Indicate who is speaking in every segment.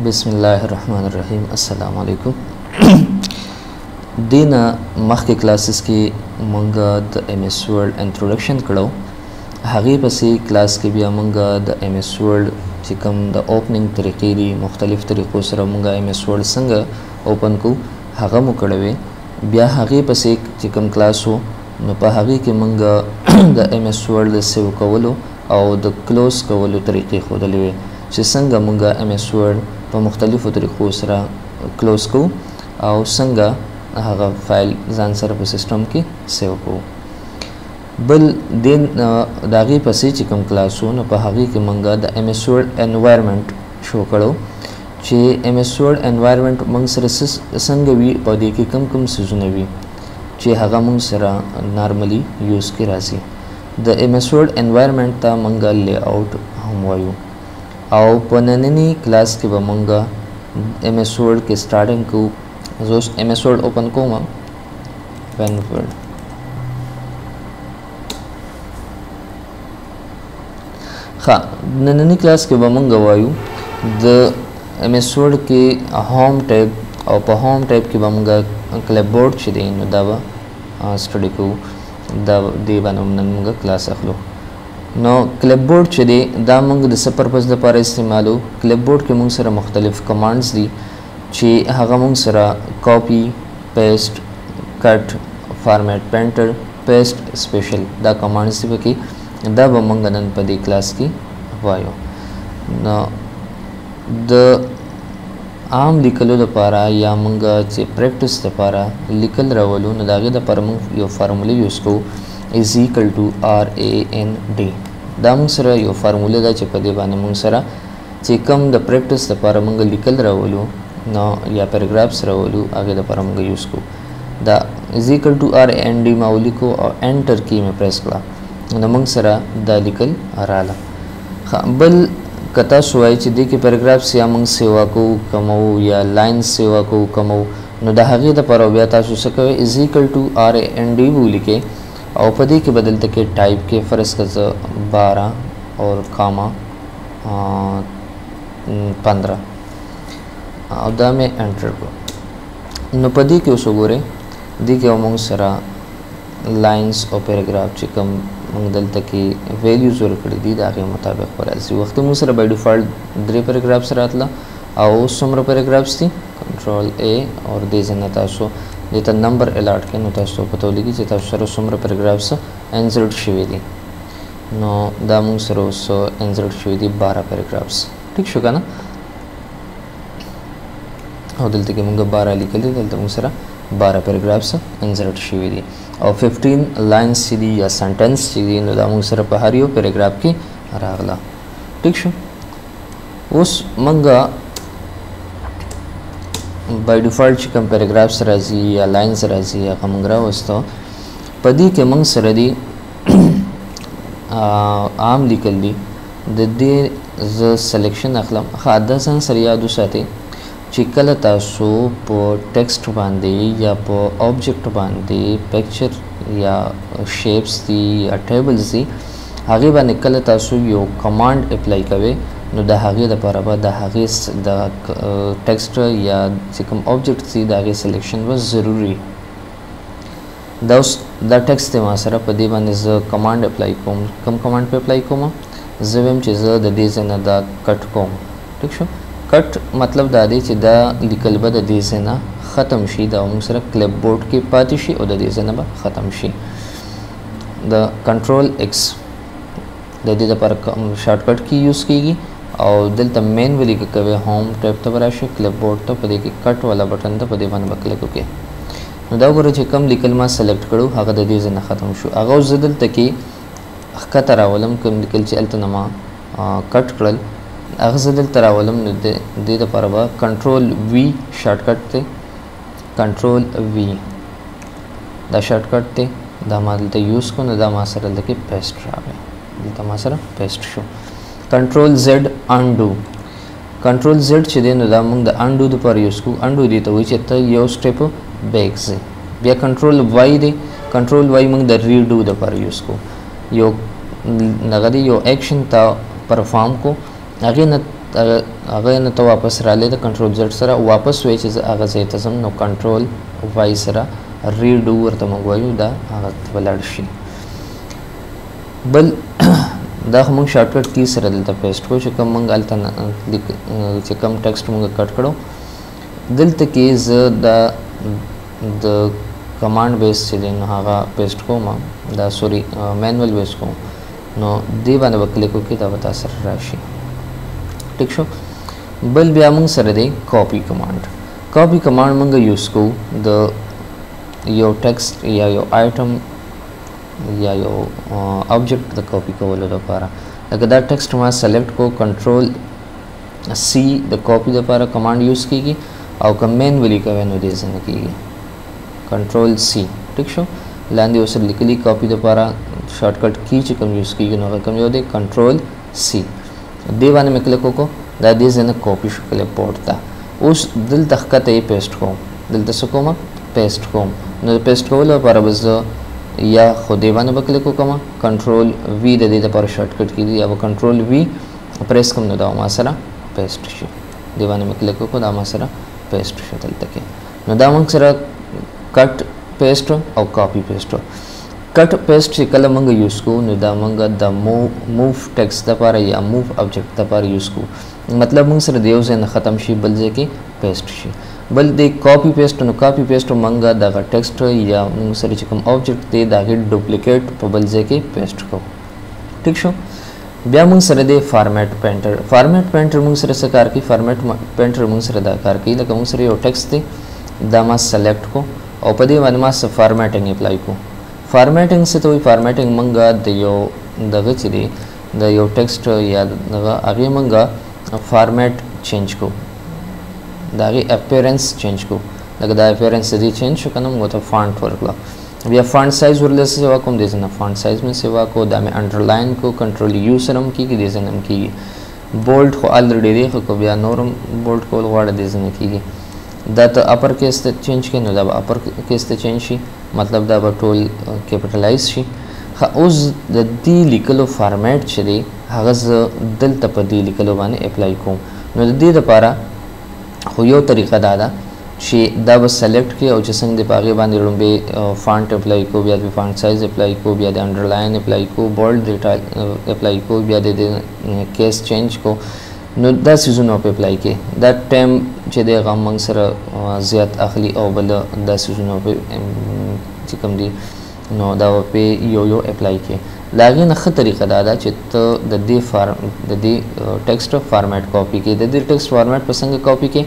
Speaker 1: बिस्मिल्लाहिर्रहमानिर्रहीम अस्सलामु अलैकुम। दीना मख के क्लासेस की मंगा द एमएस वर्ड इंट्रोडक्शन करो हगी पसी क्लास के बिया मंगा द एमएस वर्ड चिकम द ओपनिंग तरीके दी मुख्तलिफ तरीक़ों से मंगा एमएस वर्ड संग ओपन को हगा मुकड़वे बिया हगी पसी चिकम क्लास हो न पा हगी के मंगा द एमएस वर्ड सेव कवलो और द क्लोज कवलो तरीके खुदलवे चे संग मंगा MS word په مختلفو طریقو سره کلوز کو او څنګه هغه فایل ځان سره په سیستم کې سیو کو بل دین داغي پسې چې کوم کلاسونه په هغه کې منګه د ایم ایس ورډ انوایرنمنت شو کړو چې ایم ایس ورډ انوایرنمنت موږ سره څنګه وی په دې کې کم کم سيزونه وي چې هغه موږ سره نارملی یوز کې راځي د ایم ایس ورډ انوایرنمنت ته منګه لی اوټ هم وایو او په نننی کلاس کې به مونږه ایم ایس ورډ کې سٹارټینګ کو زه ایم ایس ورډ اوپن کوم پن ورډ ها نننی کلاس کې به مونږ وایو د ایم ایس ورډ کې هوم ټیب او په هوم ټیب کې به مونږ کلپ بورډ چې دی نو دا به سټډي کو دا دی باندې مونږ کلاس اخلو نو کلپ بورډ چې دی دا موږ د څه پرپز لپاره استعمالو کلپ بورډ کې موږ سره مختلف کمانډز دي چې هغه موږ سره کاپی پیسټ کټ فارمیټ پینټر پیسټ سپیشل دا کمانډز دي پکې دا به موږ نن په دې کلاس کې وایو نو د عام لیکلو لپاره یا موږ چې پریکټس لپاره لیکل راولو نو دا غي د پر موږ یو فارموله یوز کوو is equal to RAND دا موږ سره یو فارموله ده چې په دې باندې موږ سره چې کوم د پریکټس لپاره موږ لیکل راولو نو یا پیراګرافز راولو هغه لپاره موږ یوز کوو دا is equal to RAND ما ولیکو او انټر کی مې پریس کړه نو موږ سره دا لیکل رااله بل کتا سوای چې دې کې پیراګرافز یا موږ سیوا کو کومو یا لاین سیوا کو کومو نو د هغه لپاره بیا تاسو څه کوئ is equal to RAND ولیکئ او په دې کې بدلته کې ټایپ کې فرض کړه 12 اور کاما 15 او دا مې انټر کو نو په دې کې اوس وګورئ دې کې موږ سره لاینز او پیراګراف چې کوم موږ دلته کې ویلیوز ورکړي دي دا غي مطابق راځي وخت موږ سره بای ډیفالت 3 پیراګرافز راتله او څومره پیراګرافز دي کنټرول A اور دې ځنه تاسو دته نمبر الاټ کړئ نو تاسو پته ولګي چې تاسو سره څومره پیراګرافز انسرټ شوي دي نو دا موږ سره اوس انسرټ شوي دي 12 پیراګرافز ٹھیک شو کنه او دلته کې موږ 12 لیکل دي دلته موږ سره 12 پیراګرافز انسرټ شوي دي او 15 لاینز دي یا سنټنس دي نو دا موږ سره په هر یو پیراګراف کې راغله ٹھیک شو اوس موږ by default چې کوم پیراګرافز راځي یا لاینز راځي هغه موږ راوستو په دې کې موږ سره دي عام لیکل دي د دې ز سلیکشن اخلم خاصه سن سره یاد وساتئ چې کله تاسو په ټیکسټ باندې یا په آبجیکټ باندې پکچر یا شیپس دي یا ټیبلز دي هغه باندې کله تاسو یو کمانډ اپلای کوئ نو د هغه لپاره به د هغه د ټیکسټ یا چې کوم آبجیکټ سي د هغه سلیکشن و ضروری دا ټیکسټ ما سره په دې باندې زه کمانډ اپلای کوم کوم کمانډ په اپلای کوم زه ویم چې زه د دې څخه دا کټ کوم ٹھیک شو کټ مطلب دا دی چې دا لیکل به د دې څخه ختم شي دا موږ سره کلپ بورډ کې پاتې شي او د دې څخه به ختم شي د کنټرول ایکس د دې لپاره شارټ کټ کی یوز کیږي او دلته مینولی کې کوي هوم ټیب ته راشي کلپ بورډ ته په دې کې کټ والا بٹن ته په دې باندې کلیک وکړئ نو دا وګورئ چې کوم لیکل ما سلیکټ کړو هغه د دې ځنه ختم شو هغه زدل ته کې ښکته راولم کوم لیکل چې الته نما کټ کړل هغه زدل تراولم نو د دې لپاره به کنټرول وی شارټ کټ ته کنټرول وی دا شارټ کټ ته دا ما دلته یوز کو نو دا ما سره لکه پیسټ راغی دلته ما سره پیسټ شو کنټرول زد انډو کنټرول زد چې دی نو دا موږ د انډو لپاره یوز کوو انډو دی ته وایي چې ته یو سټیپ بیک ځې بیا کنټرول وای دی کنټرول وای موږ د ریډو لپاره یوز کوو یو نغدي یو اکشن تا پرفارم کو هغه نه هغه نه ته واپس رالی د کنټرول زیډ سره واپس وای چې هغه ځای ته ځم نو کنټرول وای سره ریډو ورته موږ وایو دا هغه ولاړ شي. بل دا موږ شارټکټ کی سره دلته پیسټ کو چې کوم موږ الته چې کوم ټیکسټ موږ کټ کړو دلته کې زه د کمانډ بیس چې دی نو هغه پیسټ کوم دا سوري مینوال بیس کوم نو دی باندې وکلیک وکړئ دا به تاسو سره راشي. ٹھیک شو. بل بیا موږ سره دی کاپی کمانډ. کاپی کمانډ موږ یوز کوو د یو ټیکسټ یا یو آیټم یا یو آبجیکټ د کاپی کولو لپاره. لکه دا ټیکسټ ما سلیکټ کو کنټرول سی د کاپی لپاره کمانډ یوز کیږي او که مینولی کوي نو دې څنګه کیږي کنټرول سی. ٹھیک شو. لاندې اوس لیکلي کاپی لپاره شارټکټ کی چې کوم یوز کیږي نو کوم یو دی کنټرول سی. دی باندې مې کلیک وکړو دا دې ځای نه کاپی شو کلیپ بورډ ته. اوس دلته ښکته یې پیسټ کوم دلته څه کوم پیسټ کوم نو د پیسټ کولو لپاره به زه یا خو دی باندې به کلیک وکړم کنټرول وی د دې لپاره شارټکټ کی دی یا به کنټرول وی پریس کوم نو دا ما سره پیسټ شي. دی باندې مې کلیک وکړو دا ما سره پیسټ شو دلته کې. نو دا موږ سره کټ پیسټ او کاپی پیسټ. کټ پیسټ چې کله موږ یوز کوو نو دا موږ د موف ټیکسټ لپاره یا موف آبجیکټ لپاره یوز کوو. مطلب موږ سره د یو ځای نه ختم شي بل ځای کې پیسټ شي. بل د کاپی پیسټ نو کاپی پیسټ موږ دغه ټیکسټ یا موږ سره چې کوم آبجیکټ دی د هغې ډوپلیکیټ په بل ځای کې پیسټ کوو. ٹھیک شو. بیا موږ سره دی فارمیټ پینټر. فارمیټ پینټر موږ سره څه کار کوي فارمیټ پینټر موږ سره دا کار کوي لکه موږ سره یو ټیکسټ دی دا ما سلیکټ کو او په دې باندې ما څه فارمیټینګ اپلای کو. فارمیټینګ څه ته وایي فارمیټینګ موږ د یو دغه چې دی د یو ټیکسټ یا دغه هغې موږ فارمیټ چینج کو د هغې اپیرنس چینج کو. لکه دا اپیرنس دې چینج شو که نه موږ ته فانټ ورکړه. بیا فانټ سایز ورله سیوا کوم دې ځای نه فانټ سایز مې سیوا کو دا مې انډرلاین کو کنټرول یو سره هم کېږي دې ځای نه هم کېږي. بولډ خو الریډي دی خو بیا نور هم بولډ کول غواړه دې ځای نه کېږي. دا ته اپر کیس ته چینج کړي نو دا به اپر کیس ته چینج شي مطلب دا به ټول کیپټلایز شي. اوس د دې لیکلو فارمیټ چې دی هغه زه دلته په دې لیکلو باندې اپلای کوم. نو د دې لپاره خو یو طریقه دا ده چې دا به سلیکټ کړي او چې څنګه د په هغې باندې لومبې فانټ اپلای کو بیا د فانټ سایز اپلای کو بیا د انډرلاین اپلای کو بولډ اپلای کو بیا د کیس چینج کو نو دا سیزونه په اپلای کې دا ټایم چې دی هغه موږ سره زیات اخلي او بل دا سیزونه په چې کوم دي نو دا په یو اپلای کې. د هغې نه ښه طریقه دا ده چې ته د دې ټیکسټ فارمیټ کاپي کې د دې ټیکسټ فارمیټ په څنګه کاپي کې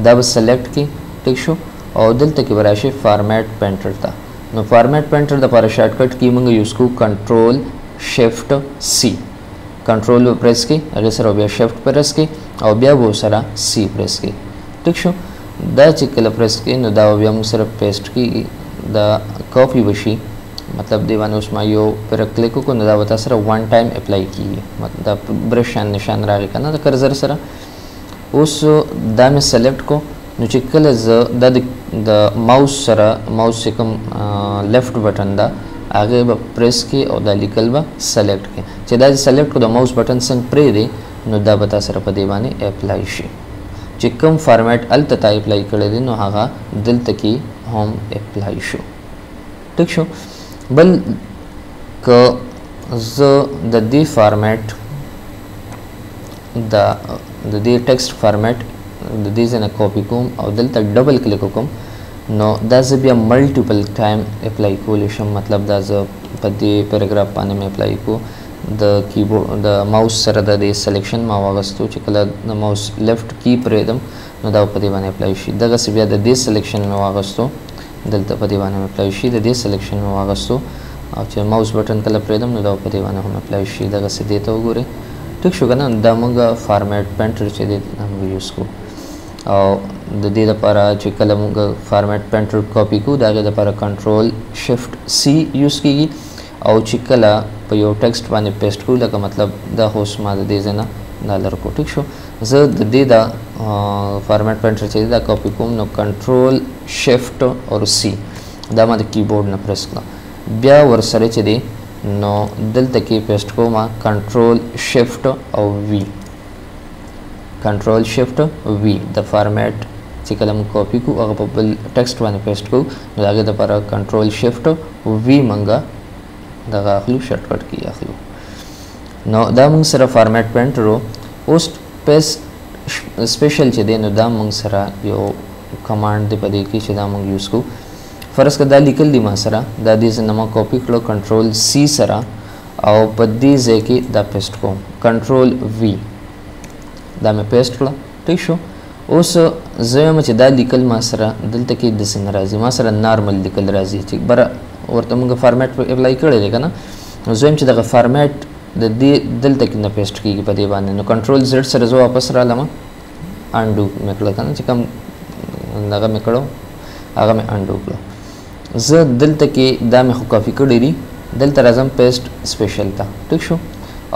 Speaker 1: دا به سلیکټ کې ټیک شو او دلته کې به راشي فارمیټ پینټر ته. نو فارمیټ پینټر دپاره شارټکټ کې موږ یوز کوو کنټرول شفټ سی. کنټرول پریس کې هغې سره بیا شفټ پریس کې او بیا به سره سی پریس کې. ټیک شو. دا چې کله پریس کې نو دا بیا موږ سره پیسټ کېږي دا کاپي به شي مطلب دی باندې اوس ما یو پر کلیک وکړو نو دا به تا سره ون ټایم اپلای کېږي مطلب دا برش شان نشان راغی که نه د کرزر سره. اوس دا مې سلیکټ کو نو چې کله زه دا د ماوس سره ماوس چې کوم لیفټ بټن ده هغې به پریس کې او دا لیکل به سلیکټ کې چې دا چې سلیکټ کو د ماوس بټن څنګه پرېږدي نو دا به تا سره په دې باندې اپلای شي. چې کوم فارمیټ هلته تا اپلای کړی دی نو هغه دلته کې هم اپلای شو. ټیک شو. بل که زه د دې فارمیټ د دې ټیکسټ فارمیټ د دې ځای نه کاپي کوم او دلته ډبل کلیک وکړم نو دا زه بیا ملټیپل ټایم اپلای کولی شم مطلب دا زه په دې پیراګراف باندې مې اپلای کو د کیبورډ د ماوس سره د دې سلیکشن ما واغستو چې کله د ماوس لیفټ کی پرېږدم نو دا په دې باندې اپلای شي. دغسې بیا د دې سلیکشن مې واغستو دلته په دې باندې اپلای شي د دې سلیکشن مې واغستو او چې ماوس بټن کله پرېږدم نو دا په دې باندې هم اپلای شي. دغسې دې ته وګورئ. ټیک شو که نه. دا موږ فارمیټ پینټر چې دی موږ یوز کوو او د دې لپاره چې کله موږ فارمیټ پینټر کاپي کوو د هغې لپاره کنټرول شفټ سی یوز کېږي او چې کله په یو ټیکسټ باندې پیسټ کوو لکه مطلب دا اوس ما د دې ځای نه دا لرې کړو. ټیک شو. زه د دې دا فارمیټ پینټر چې دی دا کاپي کوم نو کنټرول شفټ او سی دا ما د کیبورډ نه پریس کړه بیا ورسره چې دی نو دلته کې پیسټ کوم کنټرول شفټ او وی. کنټرول شفت وی د فارمیټ چې کله موږ کاپي کو هغه په بل ټیکسټ باندې پیسټ کو نو هغه د لپاره کنټرول شفت وی منګه دغه اخلو شارټکټ کی اخلو نو دا موږ سره فارمیټ پینټر اوس پیسټ سپیشل چې دی نو دا موږ سره یو کمانډ دی په دې کې چې دا موږ یوز کو فرض کړه دا لیکل دی ما سره دا دې زنه ما کاپي کړو کنټرول سی سره او په دې ځای کې دا پیسټ کوم کنټرول وی دا مې پیسټ کړه ٹھیک شو اوس زه چې دا لیکل ما سره دلته کې د سن راځي ما سره نارمل لیکل راځي چې بر ورته موږ فارمیټ اپلای کړی دی کنه نو زه چې دغه فارمیټ د دې دلته کې نه پیسټ کیږي په دې باندې نو کنټرول زد سره زه واپس رالم انډو مې کړل کنه چې کوم دغه مې کړو هغه مې انډو کړو زه دلته کې دا مې خو کاپي کړی دی دلته راځم پیسټ سپیشل ته ٹھیک شو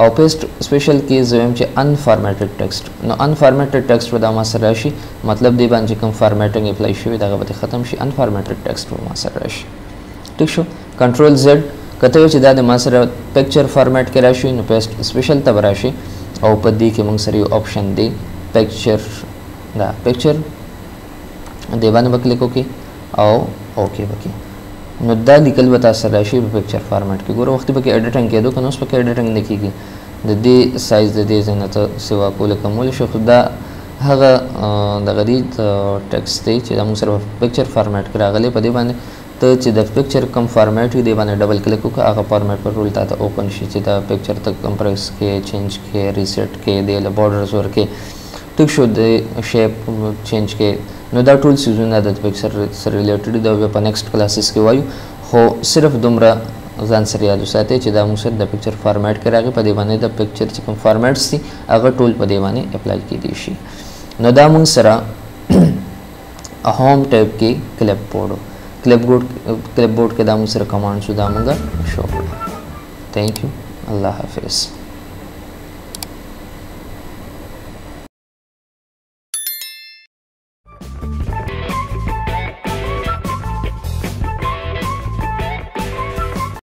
Speaker 1: او پیسټ سپیشل کې زویم چې ان فارمیټډ ټیکسټ نو ان فارمیټډ ټیکسټ ودا ما سره راشي مطلب دی باندې کوم فارمیټینګ اپلای شوی دا به ختم شي ان فارمیټډ ټیکسټ ما سره راشي ٹھیک شو کنټرول زد کته چې دا د ما سره پکچر فارمیټ کې راشي نو پیسټ سپیشل ته راشي او په دې کې موږ سره یو آپشن دی پکچر دا پکچر دی باندې وکلیک وکي او اوکے وکي نو دا لیکل وتا سره راشي په پکچر فارمیټ کې ګوره وخت به کې ایډیټینګ کېدو کنه اوس په کې ایډیټینګ نه کیږي د دې سایز د دې زنه ته سوا کول کومول شو خدا هغه د غریب ټیکسټ دی چې موږ سره پکچر فارمیټ کې راغلی په دې باندې ته چې د پکچر کم فارمیټ دی باندې ډبل کلیک وکړه هغه فارمیټ پر رول ته اوپن شي چې دا پکچر ته کمپریس کې چینج کې ریسیټ کې د بارډرز ورکې ټیک شو د شیپ چینج کې نو دا ټول سیزونه د پکچر سره ریلیټډ دی په نیکسټ کلاسز کې وایو خو صرف دومره ځان سره یاد وساتئ چې دا موږ سره د پکچر فارمیټ کې راغی په دې باندې د پکچر چې کوم فارمیټس دي هغه ټول په دې باندې اپلای کېدی شي نو دا موږ سره هوم ټیب کې کلپ بورډ کې دا موږ سره کمانډ شو دا موږ شو کړو. تھینک یو. الله حافظ.